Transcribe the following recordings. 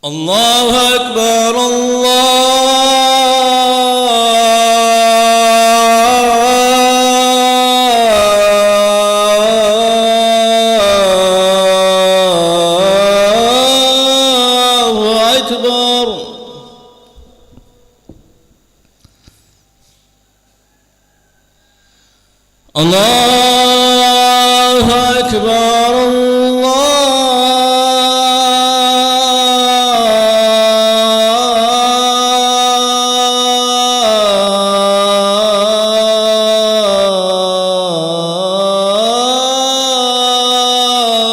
الله أكبر الله أكبر. الله أكبر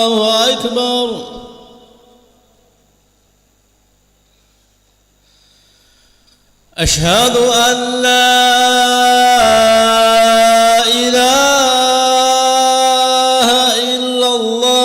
الله أكبر. أشهد أن لا إله إلا الله.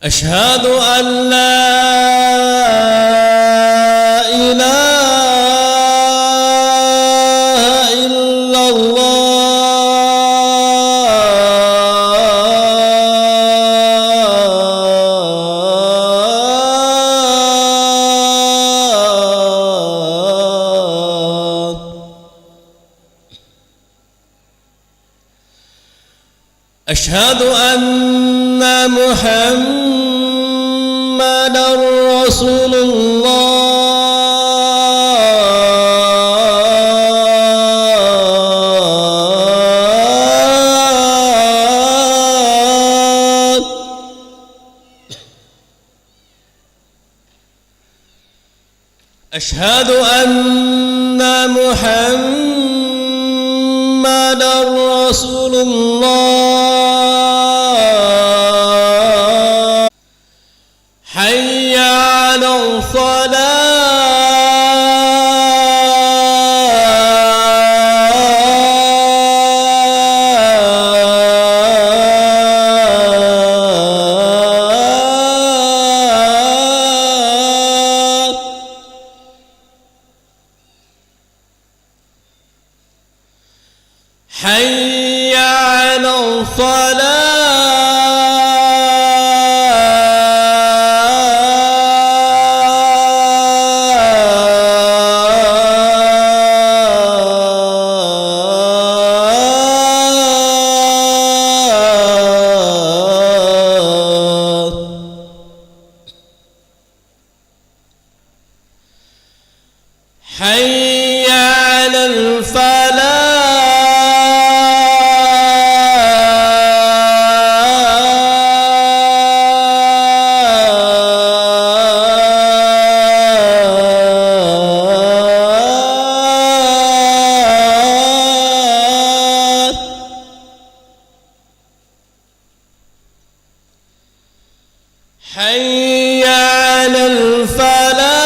أشهد أن لا إله إلا الله. أشهد أن محمدًا رسول الله. أشهد أن محمدًا رسول الله. حي على الصلاة. حي على حي على الفلاح. حي على الفلاح.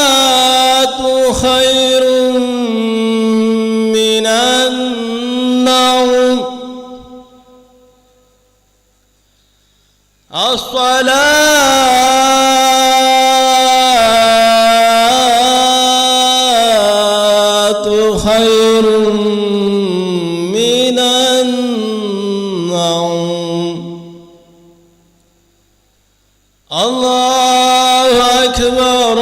الصلاة خير من النوم. الصلاة خير من النوم. الله أكبر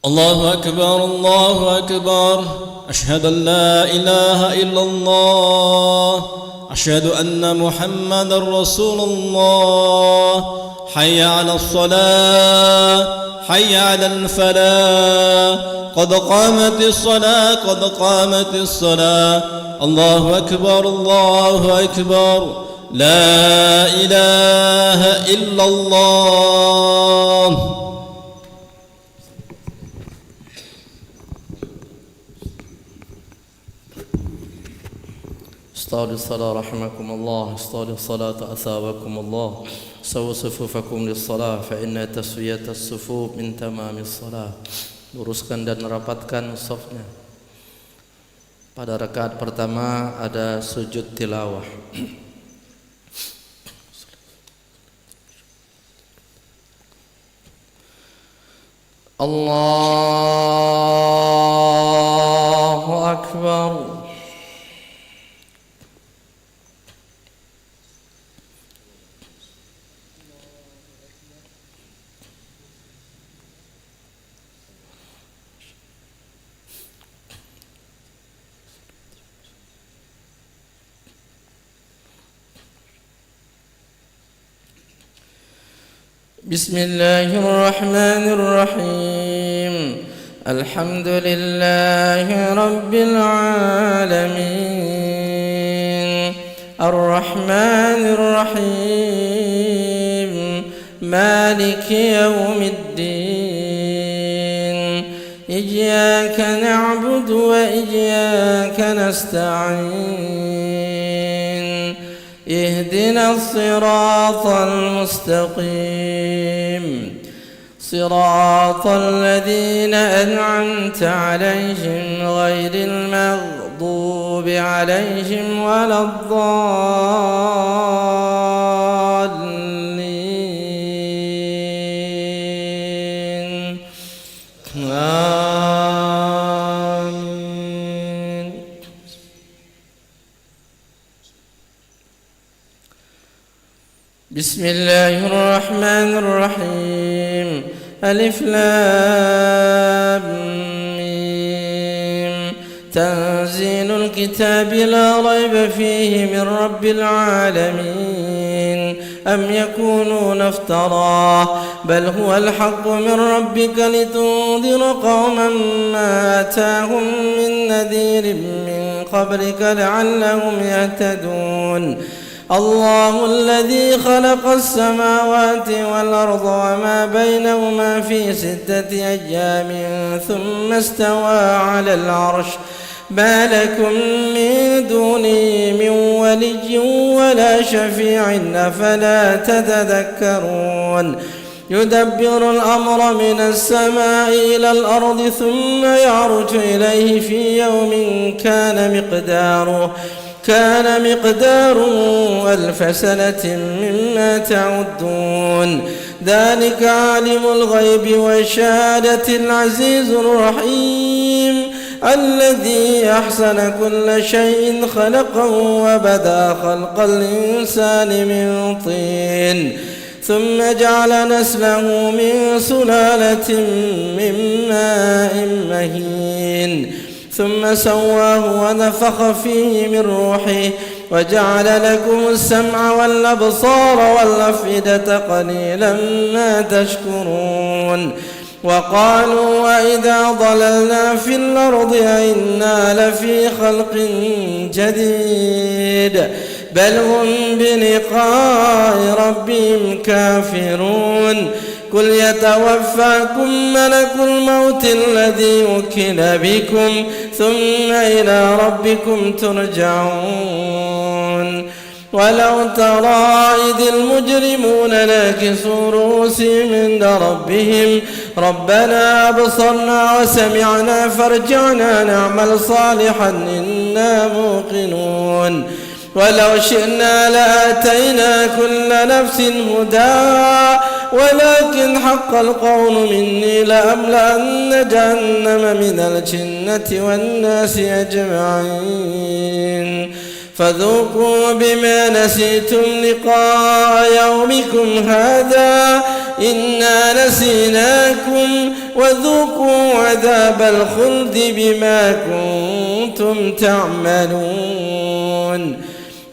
الله أكبر الله أكبر. أشهد أن لا إله إلا الله. أشهد أن محمد رسول الله. حي على الصلاة حي على الفلاح. قد قامت الصلاة قد قامت الصلاة. الله أكبر الله أكبر. لا إله إلا الله. استودعوا الصلاة رحمكم الله. استودعوا الصلاة أثابكم الله. سووا صفوفكم للصلاة فإن تسوية الصفوف من تمام الصلاة. Luruskan dan rapatkan shafnya. Pada rakaat pertama ada sujud tilawah. Allahu Akbar. بسم الله الرحمن الرحيم. الحمد لله رب العالمين. الرحمن الرحيم. مالك يوم الدين. إياك نعبد وإياك نستعين. اهدنا الصراط المستقيم. صراط الذين أنعمت عليهم غير المغضوب عليهم ولا الضالين. آمين. بسم الله الرحمن الرحيم. ألف لام ميم. تنزيل الكتاب لا ريب فيه من رب العالمين. أم يكونون افتراه بل هو الحق من ربك لتنذر قوما ما آتاهم من نذير من قبلك لعلهم يهتدون. الله الذي خلق السماوات والأرض وما بينهما في 6 أيام ثم استوى على العرش. ما لكم من دونه من ولي ولا شفيع أفلا تتذكرون. يدبر الأمر من السماء إلى الأرض ثم يعرج إليه في يوم كان مقداره 1000 سنة مما تعدون. ذلك عالم الغيب والشهادة العزيز الرحيم الذي أحسن كل شيء خلقه وبدأ خلق الإنسان من طين ثم جعل نسله من سلالة من ماء مهين ثم سواه ونفخ فيه من روحه وجعل لكم السمع والأبصار والأفئدة قليلا ما تشكرون. وقالوا وإذا ضللنا في الأرض أئنا لفي خلق جديد بل هم بلقاء ربهم كافرون. قل يتوفاكم ملك الموت الذي وكل بكم ثم إلى ربكم ترجعون. ولو ترى إذ المجرمون ناكسوا رؤوسهم عند ربهم ربنا أبصرنا وسمعنا فارجعنا نعمل صالحا إنا موقنون. ولو شئنا لآتينا كل نفس هداها ولكن حق القول مني لأملأن جهنم من الجنة والناس أجمعين. فذوقوا بما نسيتم لقاء يومكم هذا إنا نسيناكم وذوقوا عذاب الخلد بما كنتم تعملون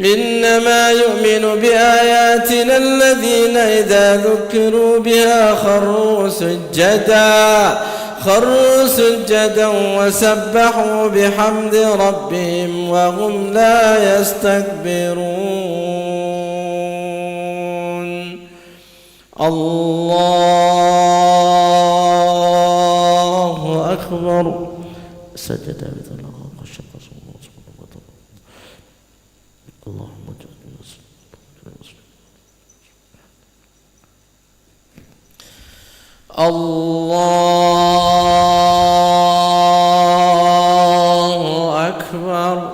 إنما يؤمن بآياتنا الذين إذا ذكروا بها خروا سجدا وسبحوا بحمد ربهم وهم لا يستكبرون الله أكبر سجد بذلك اللهم الله أكبر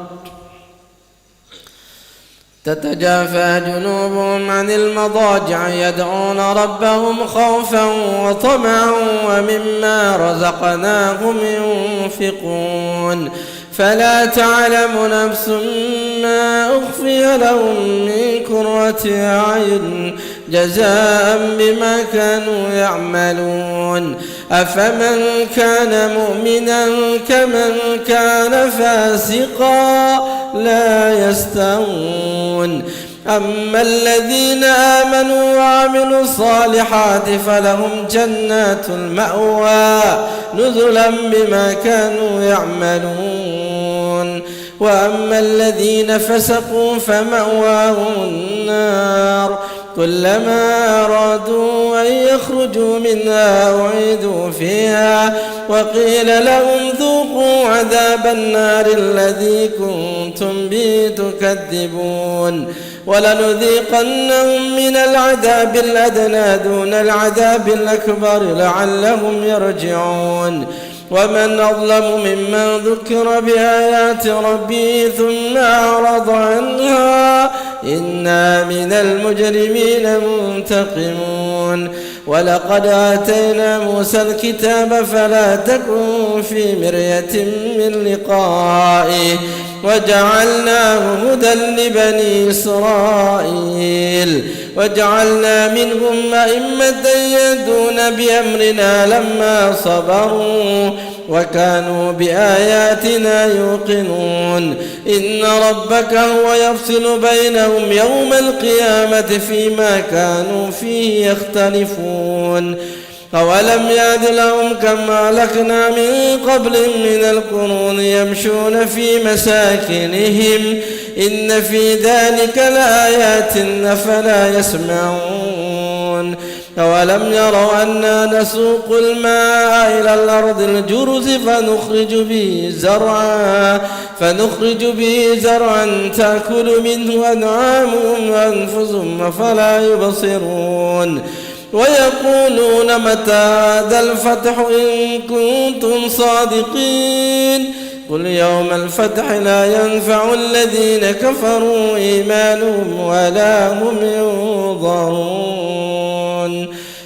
تتجافى جنوبهم عن المضاجع يدعون ربهم خوفا وطمعا ومما رزقناهم ينفقون فلا تعلم نفس ما أخفي لهم من قرة أعين جزاء بما كانوا يعملون أفمن كان مؤمنا كمن كان فاسقا لا يستوون أما الذين آمنوا وعملوا الصالحات فلهم جنات المأوى نزلا بما كانوا يعملون وأما الذين فسقوا فمأواهم النار كلما أرادوا أن يخرجوا منها أعيدوا فيها وقيل لهم ذوقوا عذاب النار الذي كنتم به تكذبون ولنذيقنهم من العذاب الأدنى دون العذاب الأكبر لعلهم يرجعون ومن أظلم ممن ذكر بآيات ربه ثم أعرض عنها إنا من المجرمين منتقمون ولقد آتينا موسى الكتاب فلا تكن في مرية من لقائه وجعلناه هدى لبني إسرائيل وجعلنا منهم أئمة يهدون بأمرنا لما صبروا وكانوا بآياتنا يوقنون إن ربك هو يفصل بينهم يوم القيامة فيما كانوا فيه يختلفون أولم يهد لهم كما أهلكنا من قبلهم من القرون يمشون في مساكنهم إن في ذلك لآيات أفلا يسمعون أولم يروا أنا نسوق الماء إلى الأرض الجرز فنخرج به زرعا تأكل منه أنعامهم وأنفسهم أفلا يبصرون ويقولون متى هذا الفتح إن كنتم صادقين قل يوم الفتح لا ينفع الذين كفروا إيمانهم ولا هم ينظرون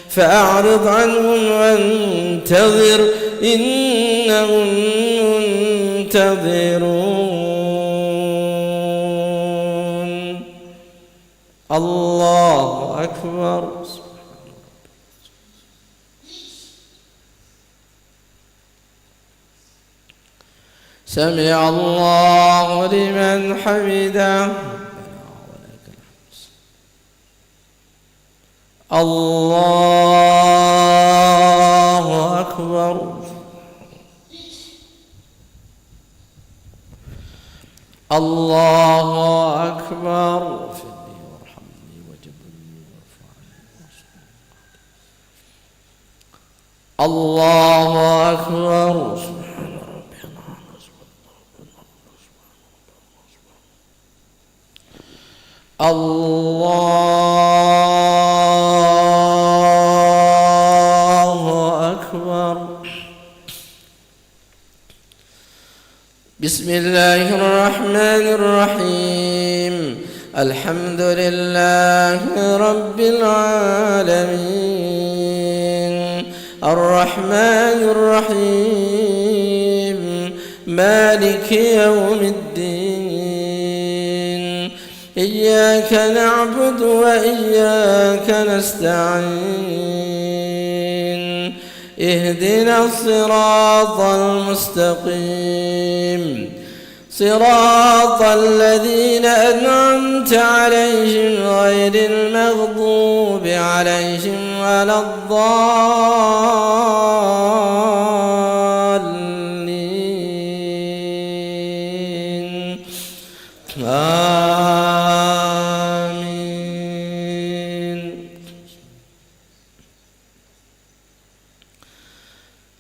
فأعرض عنهم وانتظر إنهم منتظرون الله أكبر سمع الله لمن حمده الله أكبر الله أكبر الله أكبر الله أكبر بسم الله الرحمن الرحيم الحمد لله رب العالمين الرحمن الرحيم مالك يوم الدين إياك نعبد وإياك نستعين اهدنا الصراط المستقيم صراط الذين أنعمت عليهم غير المغضوب عليهم ولا الضالين آمين.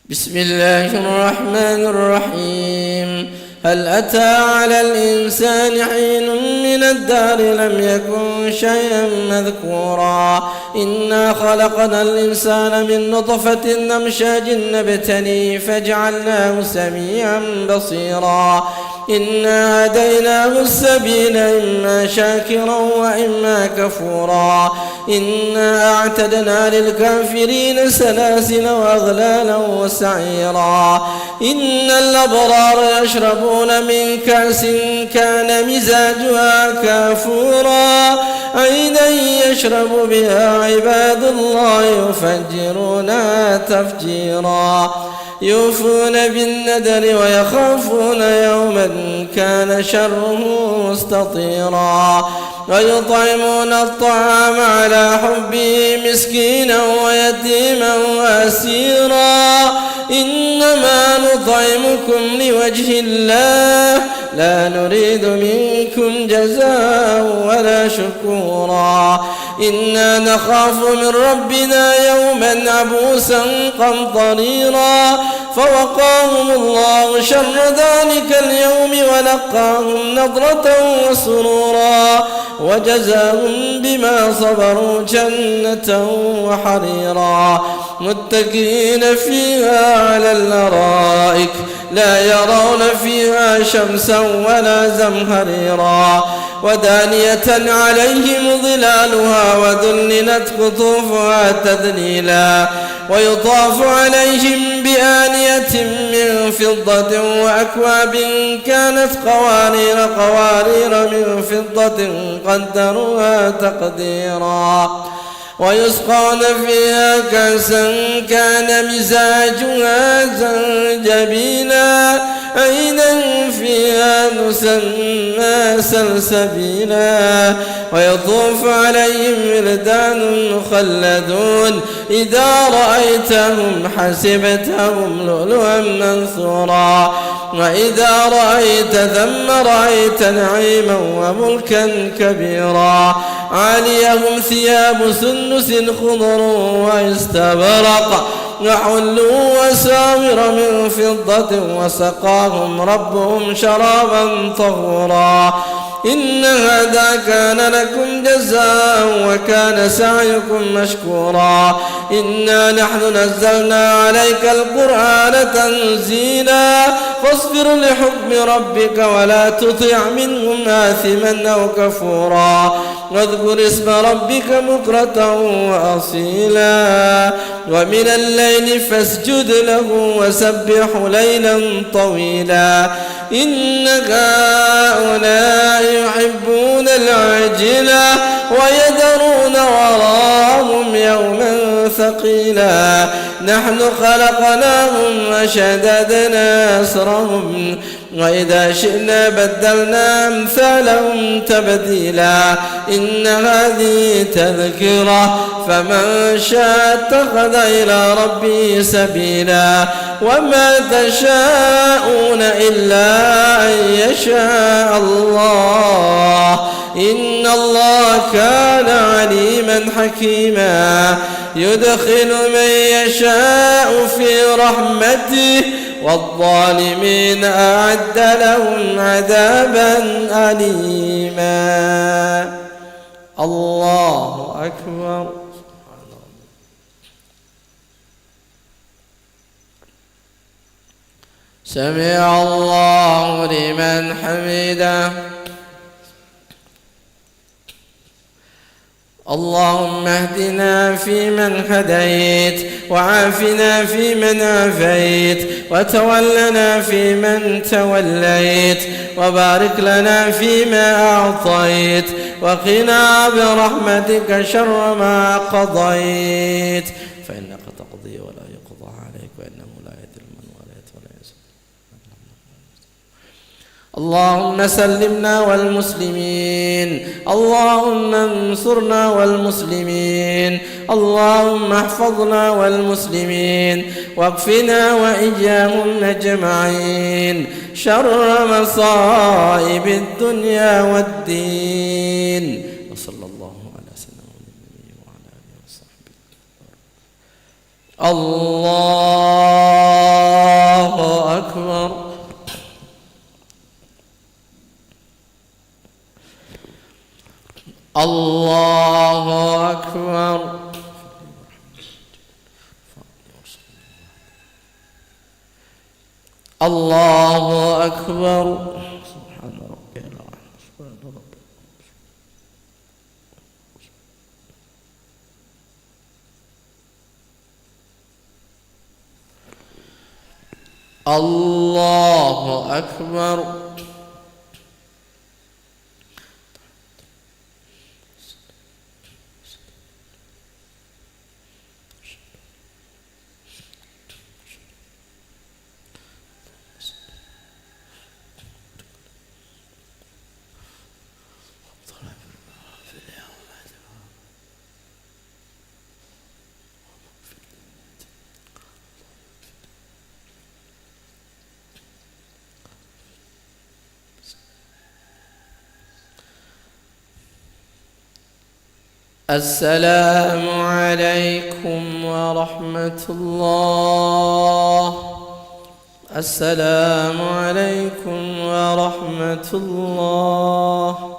بسم الله الرحمن الرحيم. هل أتى على الإنسان حين من الدهر لم يكن شيئا مذكورا إنا خلقنا الإنسان من نطفة أمشاج نبتليه فجعلناه سميعا بصيرا إنا هديناه السبيل إما شاكرا وإما كفورا إنا أعتدنا للكافرين سلاسل وأغلالا وسعيرا إن الأبرار يشربون من كأس كان مزاجها كافورا عينا يشرب بها عباد الله يفجرونها تفجيرا يوفون بالنذر ويخافون يوما كان شره مستطيرا ويطعمون الطعام على حبه مسكينا ويتيما وأسيرا إنما نطعمكم لوجه الله لا نريد منكم جزاء ولا شكورا إنا نخاف من ربنا يوما عبوسا قمطريرا فوقاهم الله شر ذلك اليوم ولقاهم نضرة وسرورا وجزاهم بما صبروا جنة وحريرا متكئين فيها على الأرائك لا يرون فيها شمسا ولا زمهريرا ودانية عليهم ظلالها وذللت قطوفها تذليلا ويطاف عليهم بآنية من فضة وأكواب كانت قوارير من فضة قدروها تقديرا ويسقون فيها كأسا كان مزاجها زنجبيلا عينا فيها نسمى سلسبيلا ويطوف عليهم ولدان مخلدون إذا رأيتهم حسبتهم لؤلؤا منثورا وإذا رأيت ثم رأيت نعيما وملكا كبيرا عاليهم ثياب سندس خضر واستبرق وحلوا وساور من فضة وسقاهم ربهم شرابا طهورا إن هذا كان لكم جزاء وكان سعيكم مشكورا إنا نحن نزلنا عليك القرآن تنزيلا فاصبر لحكم ربك ولا تطع منهم آثما أو كفورا واذكر اسم ربك بكرة وأصيلا ومن الليل فاسجد له وسبح ليلا طويلا إن هؤلاء يحبون العجلة ويذرون وراءهم يوما ثقيلا نحن خلقناهم وشددنا أسرهم وإذا شئنا بدلنا أمثالهم تبديلا إن هذه تذكرة فمن شاء اتخذ إلى ربه سبيلا وما تشاءون إلا أن يشاء الله إن الله كان عليما حكيما يدخل من يشاء في رحمته والظالمين أعد لهم عذابا أليما. الله أكبر. سمع الله لمن حمده. اللهم اهدنا فيمن هديت وعافنا فيمن عافيت وتولنا فيمن توليت وبارك لنا فيما أعطيت وقنا برحمتك شر ما قضيت فإنك تقضي ولا يقضى عليك اللهم سلمنا والمسلمين، اللهم انصرنا والمسلمين، اللهم احفظنا والمسلمين، واكفنا وإياهم أجمعين شر مصائب الدنيا والدين. وصلى الله على سيدنا محمد وعلى آله وصحبه. الله أكبر. الله أكبر. الله أكبر. سبحان ربي العظيم. سبحان ربي. الله أكبر. السلام عليكم ورحمة الله. السلام عليكم ورحمة الله.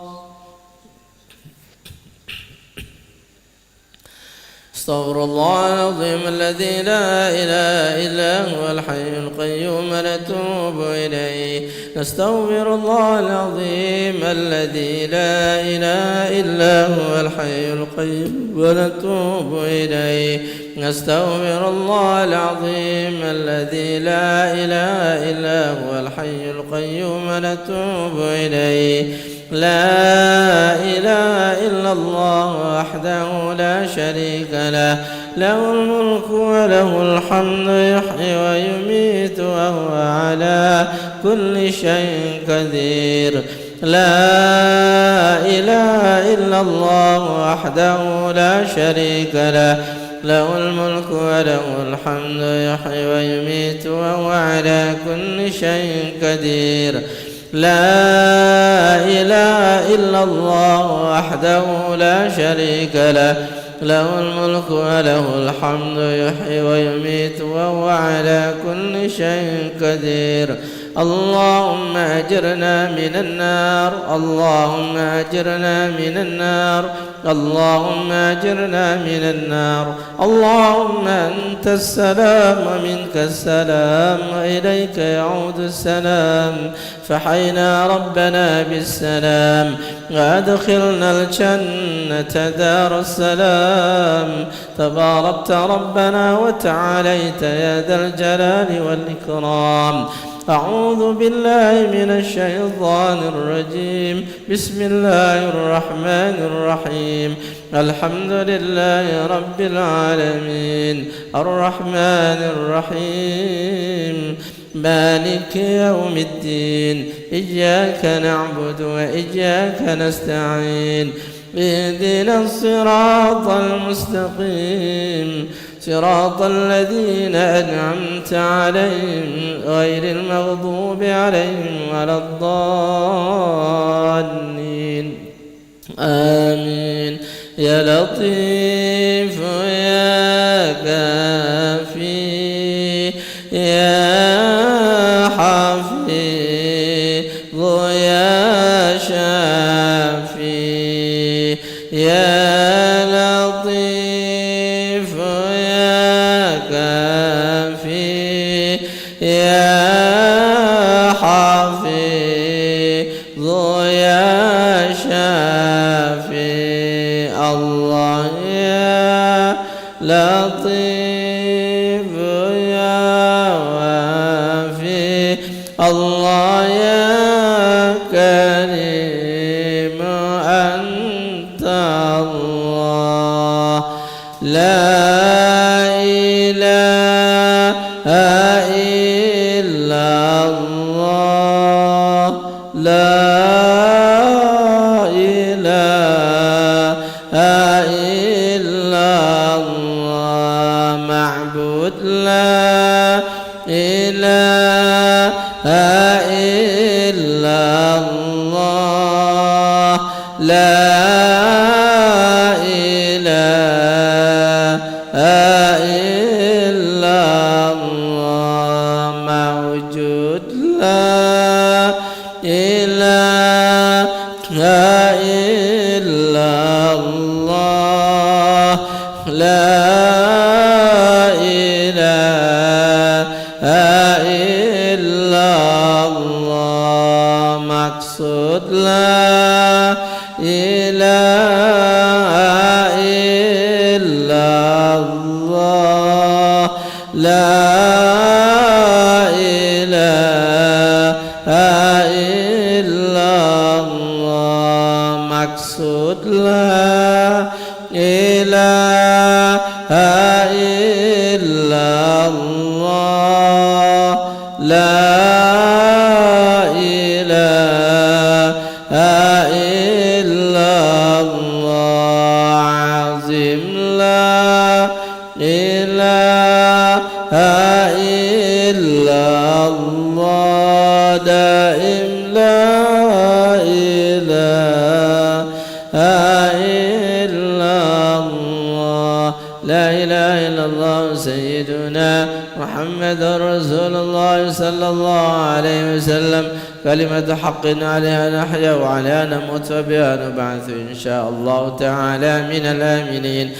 استغفر الله العظيم الذي لا إله إلا هو الحي القيوم نتوب إليه. نستغفر الله العظيم الذي لا إله إلا هو الحي القيوم ونتوب إليه. نستغفر الله العظيم الذي لا إله إلا هو الحي القيوم ونتوب إليه. لا إله إلا الله وحده لا شريك له، له الملك وله الحمد يحيي ويميت وهو على كل شيء قدير. لا إله إلا الله وحده لا شريك له، له الملك وله الحمد يحيي ويميت وهو على كل شيء قدير. لا إله إلا الله وحده لا شريك له، له الملك وله الحمد يحيي ويميت وهو على كل شيء قدير. اللهم أجرنا من النار، اللهم أجرنا من النار، اللهم أجرنا من النار. اللهم أنت السلام ومنك السلام وإليك يعود السلام. فحينا ربنا بالسلام وأدخلنا الجنة دار السلام. تباركت ربنا وتعاليت يا ذا الجلال والإكرام. أعوذ بالله من الشيطان الرجيم. بسم الله الرحمن الرحيم. الحمد لله رب العالمين الرحمن الرحيم مالك يوم الدين. إياك نعبد وإياك نستعين. اهدنا الصراط المستقيم، صراط الذين أنعمت عليهم غير المغضوب عليهم ولا الضالين. آمين. يا لطيف يا كافي يا حفيظ يا شافي يا لطيف يا كافي يا حفيظ يا شافي. الله يا لطيف يا وافي، الله يا كريم أنت الله. لا إله إلا الله، لا إله إلا الله معبود لا إله إلا الله لا إله إلا الله موجود لا إله إلا الله لا إله إلا الله مقصود لا إله إلا الله لا إله إلا الله مقصود لا إله إلا الله لا إله إلا الله عظيم لا إله إلا الله دائم لا إله إلا الله لا إله إلا الله سيدنا محمد رسول الله صلى الله عليه وسلم كلمة حق عليها نحيا وعليها نموت وبها نبعث إن شاء الله تعالى من الآمنين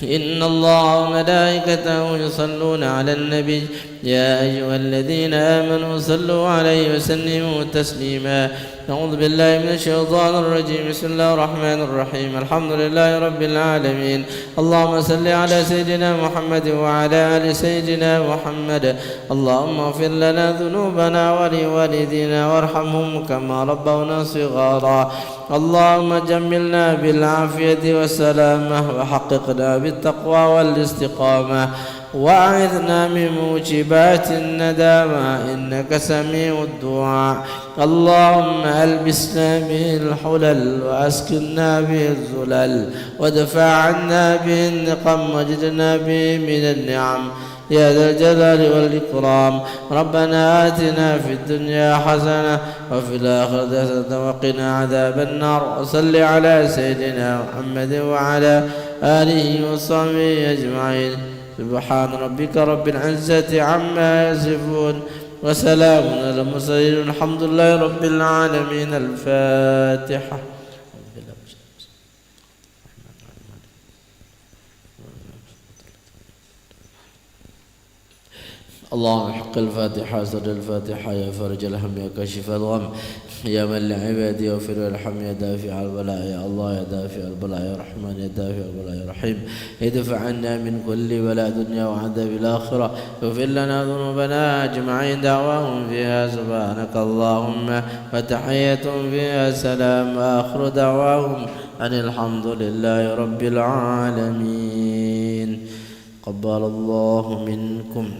إن الله وملائكته يصلون على النبي يا أيها الذين آمنوا صلوا عليه وسلموا تسليما أعوذ بالله من الشيطان الرجيم بسم الله الرحمن الرحيم الحمد لله رب العالمين اللهم صل على سيدنا محمد وعلى آل سيدنا محمد اللهم اغفر لنا ذنوبنا ولوالدينا وارحمهم كما ربونا صغارا اللهم جملنا بالعافية والسلامة وحققنا بالتقوى والاستقامة وأعذنا من موجبات الندامة إنك سميع الدعاء اللهم ألبسنا به الحلل وأسكننا به الذلل ودفع عنا به النقم واجدنا به من النعم يا ذا الجلال والإكرام ربنا آتنا في الدنيا حسنة وفي الآخرة حسنة وقنا عذاب النار وصل على سيدنا محمد وعلى آله وصحبه أجمعين سبحان ربك رب العزة عما يصفون وسلام على المرسلين الحمد لله رب العالمين الفاتحة اللهم حق الفاتحة سر الفاتحة يا فرج الهم يا كاشف الغم يا من لعبادي يغفر ويرحم يا دافع البلاء يا الله يا دافع البلاء يا رحمن يا دافع البلاء يا رحيم ادفع عنا من كل بلاء دنيا وعذاب الآخرة اغفر لنا ذنوبنا أجمعين دعواهم فيها سبحانك اللهم وتحيتهم فيها سلام وآخر دعواهم أن الحمد لله رب العالمين قبل الله منكم